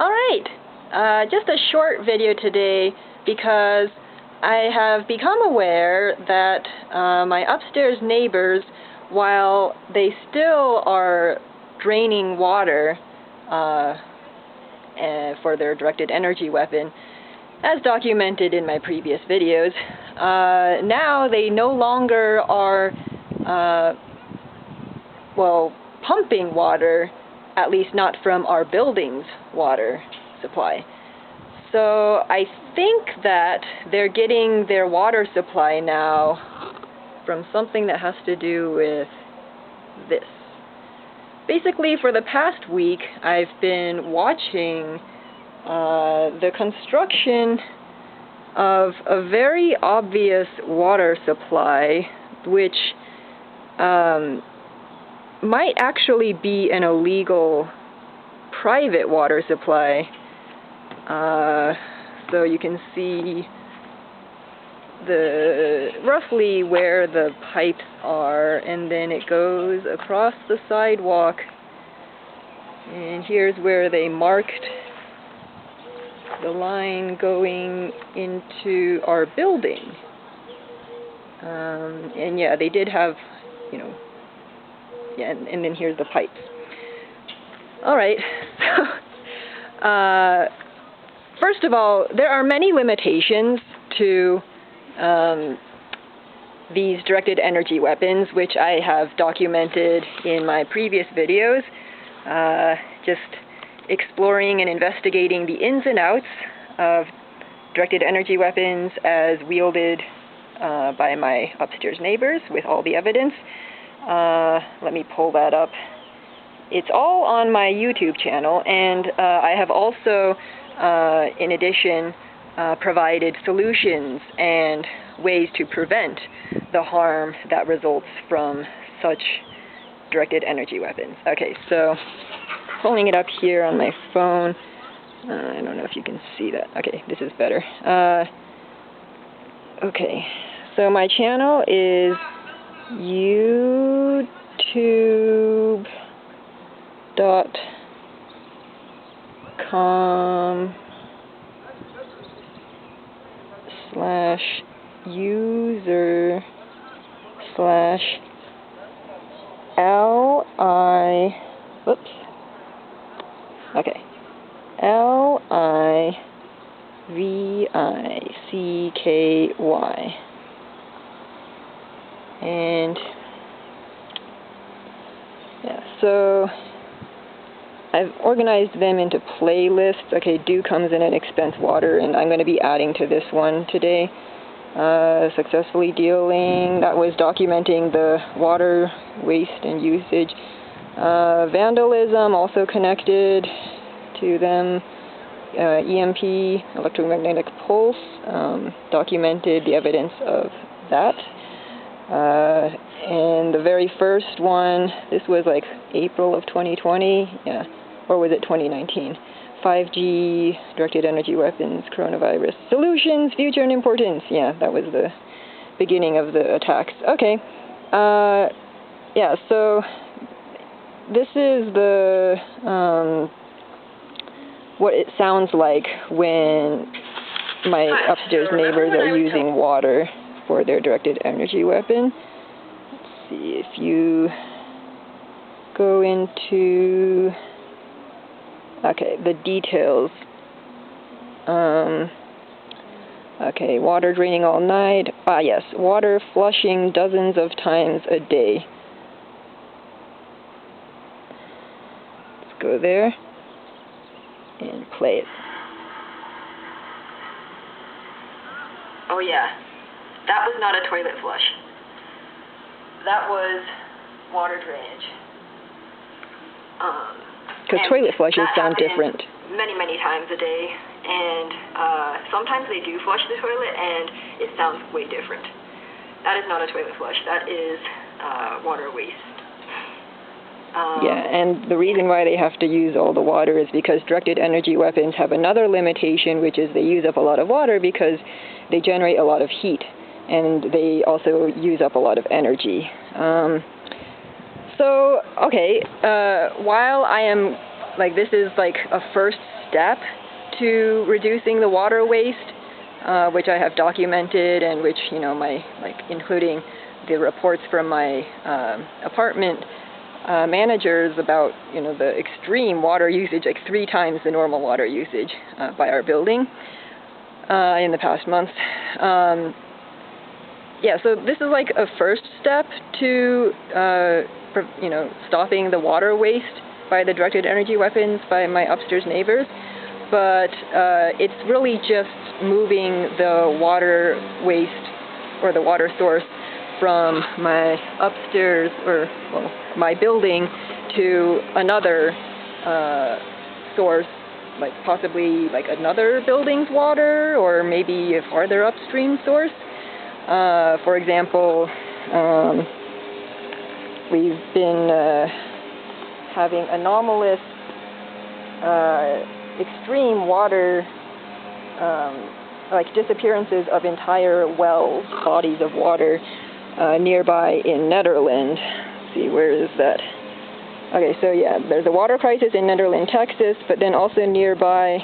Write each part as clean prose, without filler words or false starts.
Alright, just a short video today because I have become aware that my upstairs neighbors, while they still are draining water for their directed energy weapon, as documented in my previous videos, now they no longer are, pumping water, at least not from our building's water supply. So I think that they're getting their water supply now from something that has to do with this. Basically, for the past week, I've been watching the construction of a very obvious water supply, which might actually be an illegal private water supply. So you can see roughly where the pipes are, and then it goes across the sidewalk, and here's where they marked the line going into our building. And yeah, they did have, yeah, and then here's the pipes. Alright, so, first of all, there are many limitations to these directed energy weapons, which I have documented in my previous videos, just exploring and investigating the ins and outs of directed energy weapons as wielded by my upstairs neighbors with all the evidence. Let me pull that up. It's all on my YouTube channel, and I have also, in addition, provided solutions and ways to prevent the harm that results from such directed energy weapons. Okay, so pulling it up here on my phone. I don't know if you can see that. Okay, this is better. Okay, so my channel is youtube.com/user/LIVICKY. And yeah, so I've organized them into playlists. Okay, Dew comes in and expense water, and I'm going to be adding to this one today. Successfully dealing, that was documenting the water waste and usage. Vandalism, also connected to them. EMP, electromagnetic pulse, documented the evidence of that. And the very first one, this was like April of 2020, yeah, or was it 2019? 5G, directed energy weapons, coronavirus, solutions, future and importance. Yeah, that was the beginning of the attacks. Okay, yeah, so this is the, what it sounds like when my upstairs neighbors are using water for their directed energy weapon. Let's see, if you go into, okay, the details. Okay, water draining all night. Ah, yes, water flushing dozens of times a day. Let's go there and play it. Oh yeah, that was not a toilet flush. That was water drainage. Because toilet flushes sound different. Many times a day, and sometimes they do flush the toilet, and it sounds way different. That is not a toilet flush. That is water waste. Yeah, and the reason why they have to use all the water is because directed energy weapons have another limitation, which is they use up a lot of water because they generate a lot of heat, and they also use up a lot of energy. So, okay, while I am like this is like a first step to reducing the water waste, which I have documented, and which, you know, including the reports from my apartment managers about, you know, the extreme water usage, like 3 times the normal water usage by our building in the past month. Yeah, so this is like a first step to, you know, stopping the water waste by the directed energy weapons by my upstairs neighbors. But it's really just moving the water waste or the water source from my upstairs, or, well, my building, to another source, like possibly like another building's water, or maybe a farther upstream source. For example, we've been having anomalous extreme water, like disappearances of entire wells, bodies of water, nearby in Nederland. Let's see, where is that? Okay, so yeah, there's a water crisis in Nederland, Texas, but then also nearby,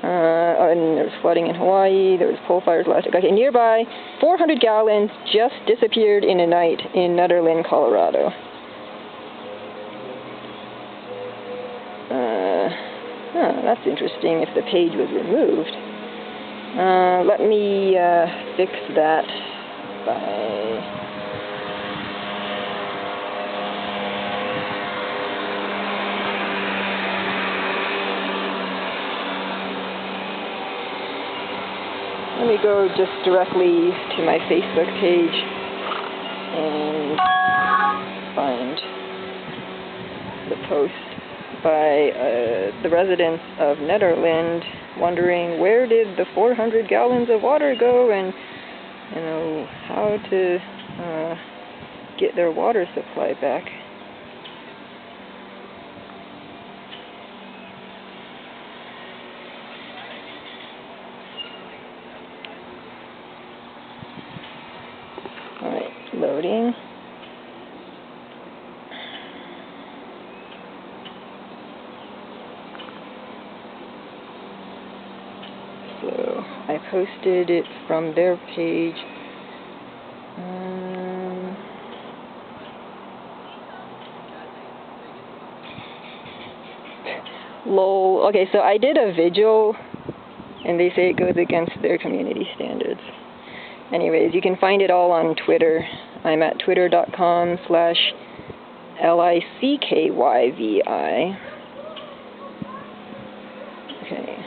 and there's flooding in Hawaii, there was coal fires last week. Okay, nearby, 400 gallons just disappeared in a night in Nederland, Colorado. That's interesting if the page was removed. Let me fix that by... Let me go just directly to my Facebook page and find the post by the residents of Nederland wondering where did the 400 gallons of water go, and, you know, how to get their water supply back. Alright, loading. So I posted it from their page. Lol. Okay, so I did a vigil, and they say it goes against their community standards. Anyways, you can find it all on Twitter. I'm at twitter.com/LICKYVI. Okay.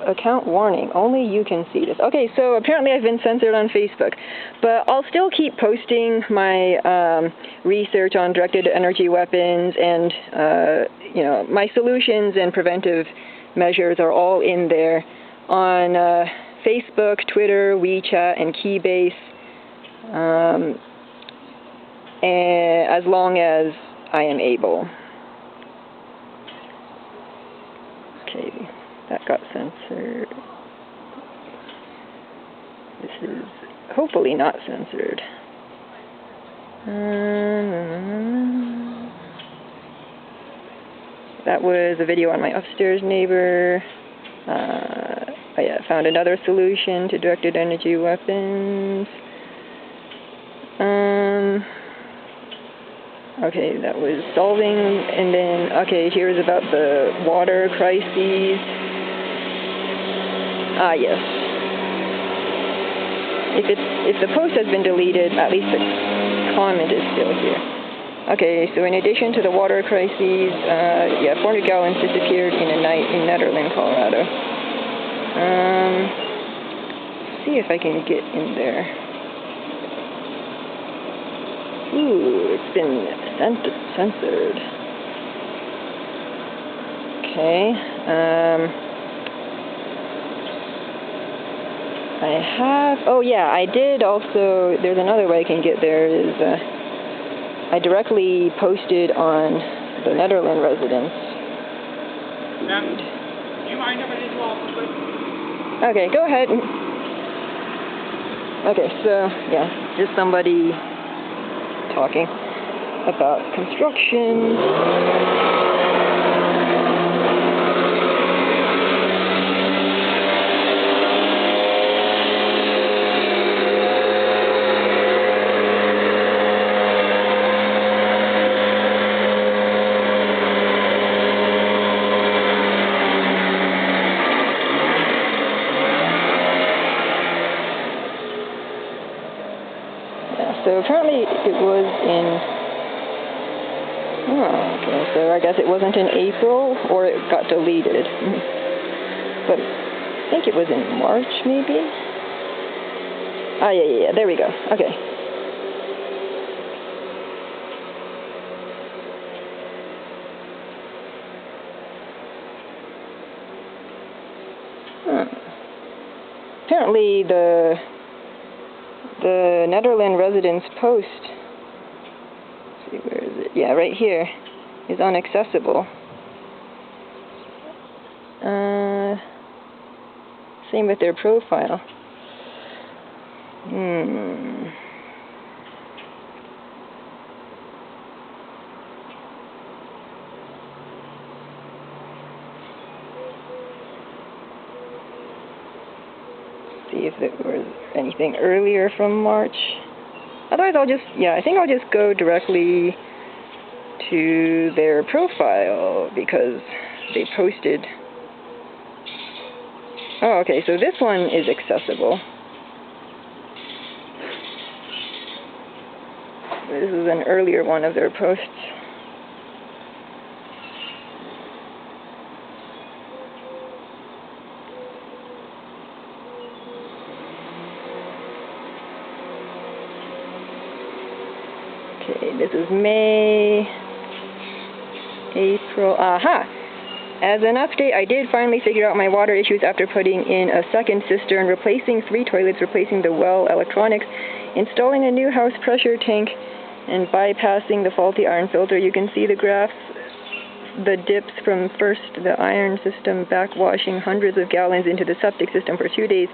Account warning, only you can see this. Okay, so apparently I've been censored on Facebook, but I'll still keep posting my research on directed energy weapons, and you know, my solutions and preventive measures are all in there on Facebook, Twitter, WeChat, and Keybase, and as long as I am able. Okay. That got censored. This is hopefully not censored. That was a video on my upstairs neighbor. I found another solution to directed energy weapons. Okay, that was solving, and then, okay, here's about the water crises. Ah, yes. If the post has been deleted, at least the comment is still here. Okay, so in addition to the water crises, yeah, 400 gallons disappeared in a night in Nederland, Colorado. See if I can get in there. Ooh, it's been censored. Okay. I have, oh yeah, I did also, there's another way I can get there, is I directly posted on the Nederland residents. Ma'am, do you mind if I just walk quick? Okay, go ahead. Okay, so, yeah. Just somebody talking about construction. So apparently it was in, okay, so I guess it wasn't in April, or it got deleted. But I think it was in March, maybe? Ah, yeah, there we go. Okay. Apparently the Nederland Residence Post, let's see, where is it? Yeah, right here, is inaccessible. Same with their profile. See if there was anything earlier from March. Otherwise, I think I'll just go directly to their profile because they posted. Oh, okay, so this one is accessible. This is an earlier one of their posts. Okay, this is May, April, As an update, I did finally figure out my water issues after putting in a second cistern, replacing 3 toilets, replacing the well electronics, installing a new house pressure tank, and bypassing the faulty iron filter. You can see the graphs, the dips from first the iron system backwashing hundreds of gallons into the septic system for 2 days,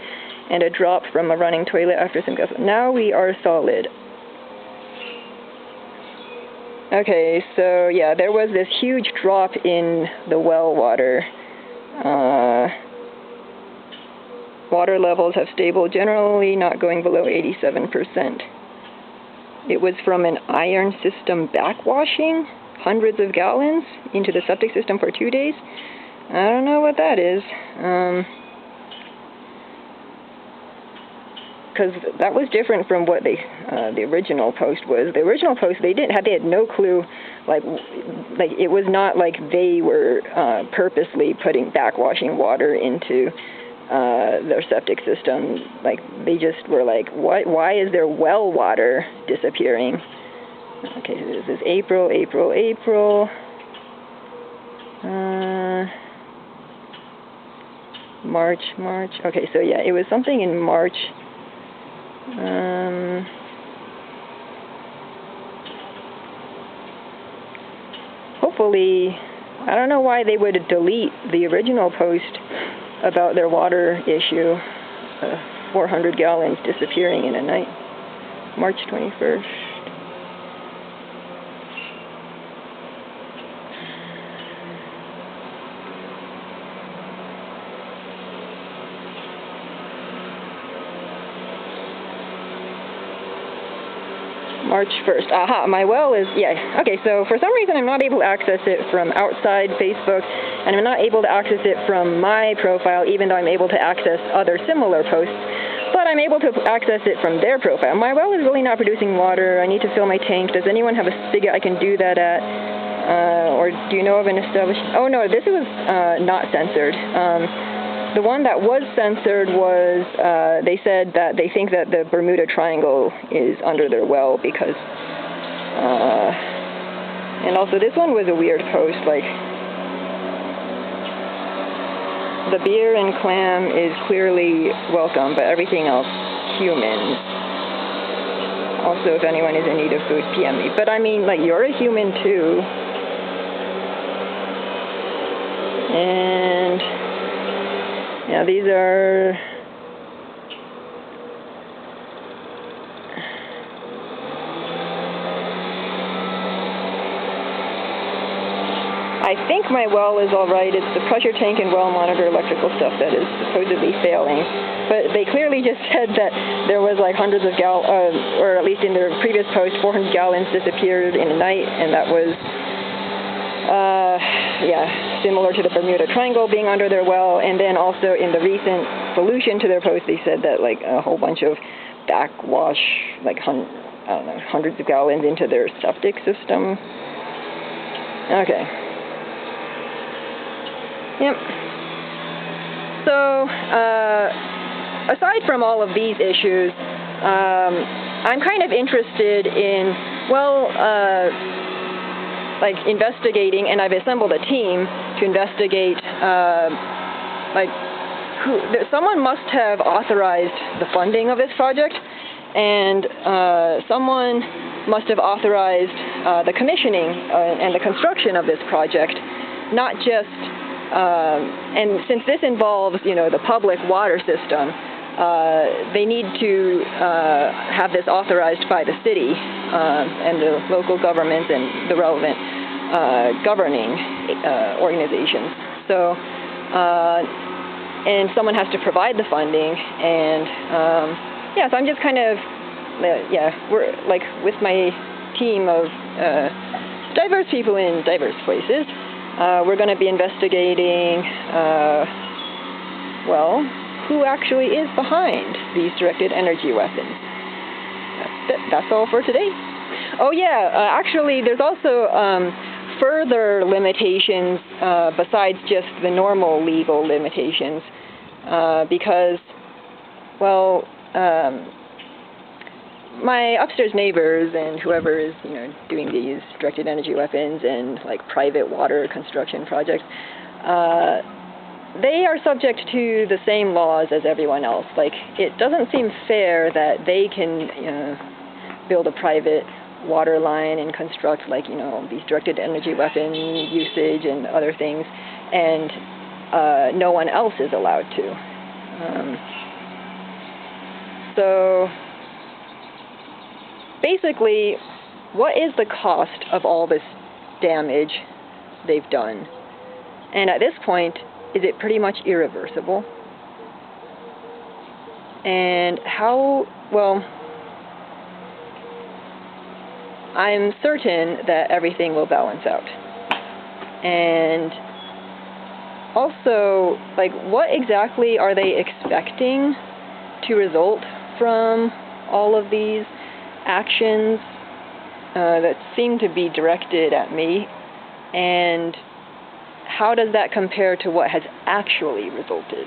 and a drop from a running toilet after some gas. Now we are solid. Okay, so yeah, there was this huge drop in the well water. Water levels have stable, generally not going below 87%. It was from an iron system backwashing, hundreds of gallons into the septic system for 2 days. I don't know what that is. Because that was different from what the original post was. The original post, they had no clue, like it was not like they were purposely putting backwashing water into their septic system. Like they just were like, why is their well water disappearing? Okay, so this is April. March. Okay, so yeah, it was something in March. Hopefully, I don't know why they would delete the original post about their water issue, 400 gallons disappearing in a night, March 21st. March 1st. Aha, my well is, okay, so for some reason I'm not able to access it from outside Facebook, and I'm not able to access it from my profile, even though I'm able to access other similar posts, but I'm able to access it from their profile. My well is really not producing water. I need to fill my tank. Does anyone have a spigot I can do that at? Or do you know of an established... Oh, no, this was not censored. The one that was censored was, they said that they think that the Bermuda Triangle is under their well because, and also this one was a weird post, like, the beer and clam is clearly welcome, but everything else, human. Also, if anyone is in need of food, PM me. But I mean, like, you're a human too. And... yeah, these are I think my well is all right. It's the pressure tank and well monitor electrical stuff that is supposedly failing. But they clearly just said that there was like hundreds of or at least in their previous post, 400 gallons disappeared in a night, and that was, similar to the Bermuda Triangle being under their well. And then also in the recent solution to their post, they said that like a whole bunch of backwash, like hundreds of gallons into their septic system. Okay. Yep. So, aside from all of these issues, I'm kind of interested in, investigating, and I've assembled a team to investigate, someone must have authorized the funding of this project, and someone must have authorized the commissioning and the construction of this project, not just, and since this involves, the public water system, they need to have this authorized by the city and the local governments and the relevant governing organizations. So, and someone has to provide the funding, and so I'm just kind of, we're like with my team of diverse people in diverse places. We're going to be investigating, who actually is behind these directed energy weapons. That's all for today. Oh yeah, actually there's also further limitations besides just the normal legal limitations, because, my upstairs neighbors and whoever is, doing these directed energy weapons and like private water construction projects, they are subject to the same laws as everyone else. Like, it doesn't seem fair that they can build a private water line and construct these directed energy weapon usage and other things, and no one else is allowed to. So basically, what is the cost of all this damage they've done? And at this point, is it pretty much irreversible? And how, I'm certain that everything will balance out. And also, what exactly are they expecting to result from all of these actions that seem to be directed at me? And how does that compare to what has actually resulted?